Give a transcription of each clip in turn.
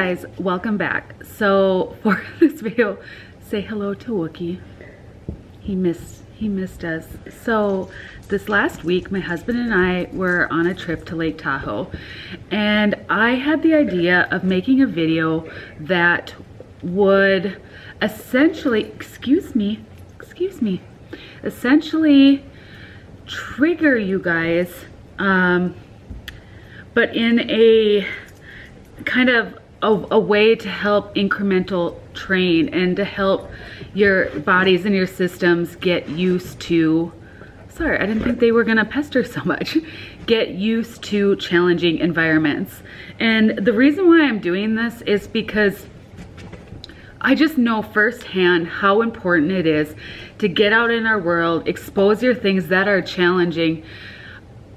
guys, welcome back. So for this video, say hello to Wookie. He missed us. So this last week, my husband and I were on a trip to Lake Tahoe, and I had the idea of making a video that would essentially, essentially trigger you guys, but in a kind of a way to help incremental train and to help your bodies and your systems get used to, sorry, I didn't think they were gonna pester so much, get used to challenging environments. And the reason why I'm doing this is because I just know firsthand how important it is to get out in our world, expose your things that are challenging,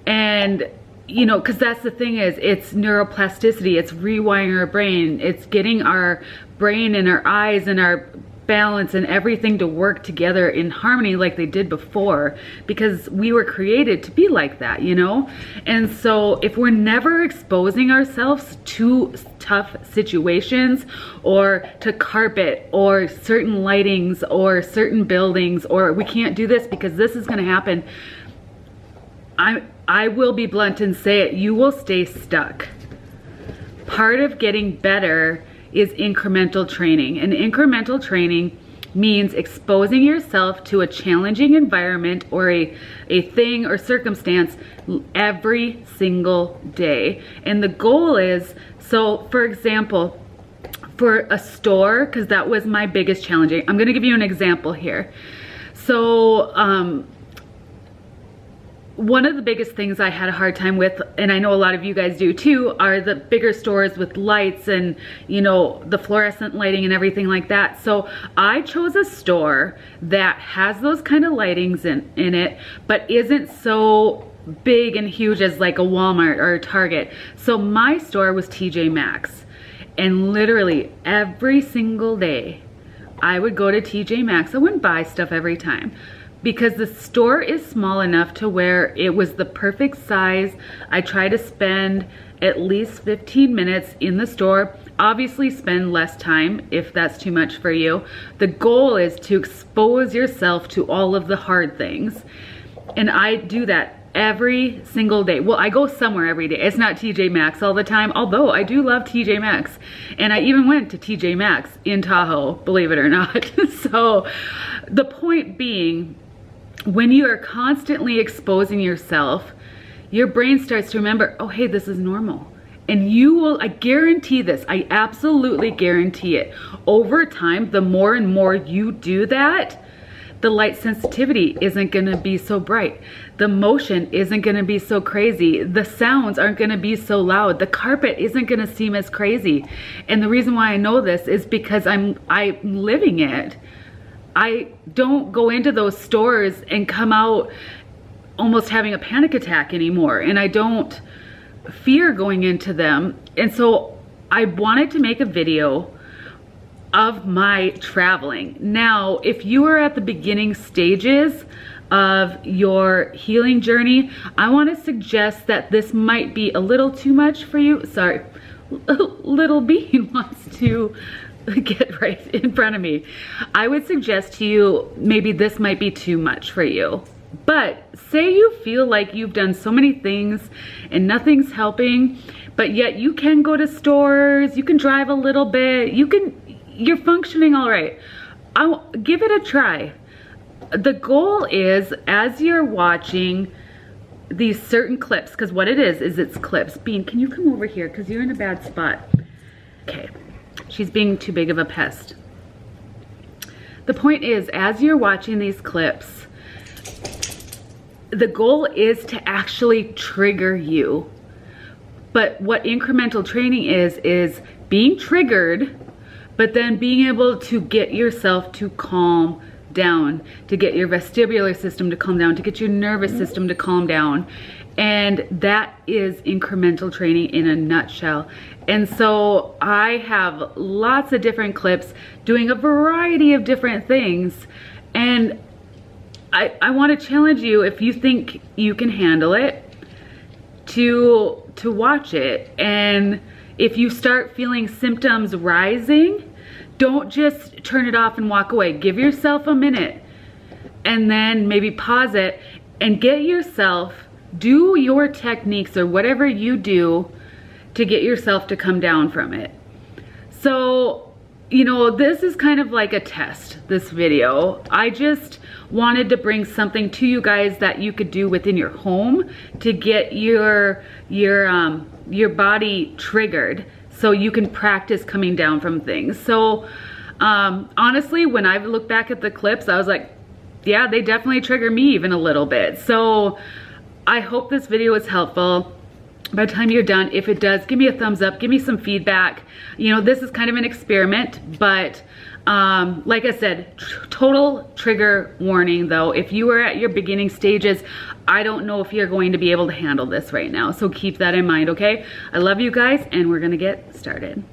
and you know, because that's the thing is, it's neuroplasticity, it's rewiring our brain, it's getting our brain and our eyes and our balance and everything to work together in harmony like they did before, because we were created to be like that, you know? And so if we're never exposing ourselves to tough situations or to carpet or certain lightings or certain buildings, or we can't do this because this is going to happen, I will be blunt and say it, you will stay stuck. Part of getting better is incremental training. And incremental training means exposing yourself to a challenging environment or a thing or circumstance every single day. And the goal is, so for example, for a store, because that was my biggest challenging, I'm gonna give you an example here. So, one of the biggest things I had a hard time with, and I know a lot of you guys do too, are the bigger stores with lights and, you know, the fluorescent lighting and everything like that. So I chose a store that has those kind of lightings in it, but isn't so big and huge as like a Walmart or a Target. So my store was TJ Maxx, and literally every single day I would go to TJ Maxx. I wouldn't buy stuff every time, because the store is small enough to where it was the perfect size. I try to spend at least 15 minutes in the store. Obviously spend less time if that's too much for you. The goal is to expose yourself to all of the hard things. And I do that every single day. Well, I go somewhere every day. It's not TJ Maxx all the time, although I do love TJ Maxx. And I even went to TJ Maxx in Tahoe, believe it or not. So the point being, when you are constantly exposing yourself, your brain starts to remember, oh, hey, this is normal. And you will, I guarantee this, I absolutely guarantee it. Over time, the more and more you do that, the light sensitivity isn't gonna be so bright. The motion isn't gonna be so crazy. The sounds aren't gonna be so loud. The carpet isn't gonna seem as crazy. And the reason why I know this is because I'm living it. I don't go into those stores and come out almost having a panic attack anymore, and I don't fear going into them. And so I wanted to make a video of my traveling. Now, if you are at the beginning stages of your healing journey, I want to suggest that this might be a little too much for you. Sorry, little Bean wants to get right in front of me. I would suggest to you, maybe this might be too much for you. But say you feel like you've done so many things and nothing's helping, but yet you can go to stores, you can drive a little bit, you're functioning all right. I'll give it a try. The goal is, as you're watching these certain clips, because what it is it's clips. Bean, can you come over here? Because you're in a bad spot. Okay. She's being too big of a pest. The point is, as you're watching these clips, the goal is to actually trigger you. But what incremental training is being triggered, but then being able to get yourself to calm down, to get your vestibular system to calm down, to get your nervous system to calm down. And that is incremental training in a nutshell. And so I have lots of different clips doing a variety of different things. And I want to challenge you, if you think you can handle it, to watch it. And if you start feeling symptoms rising, don't just turn it off and walk away. Give yourself a minute and then maybe pause it and get yourself, do your techniques or whatever you do to get yourself to come down from it. So, you know, this is kind of like a test, this video. I just wanted to bring something to you guys that you could do within your home to get your body triggered so you can practice coming down from things. So honestly, when I look back at the clips, I was like, yeah, they definitely trigger me even a little bit. So I hope this video was helpful. By the time you're done, if it does, give me a thumbs up, give me some feedback. You know, this is kind of an experiment, but like I said, total trigger warning though. If you are at your beginning stages, I don't know if you're going to be able to handle this right now. So keep that in mind, okay? I love you guys, and we're gonna get started.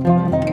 you.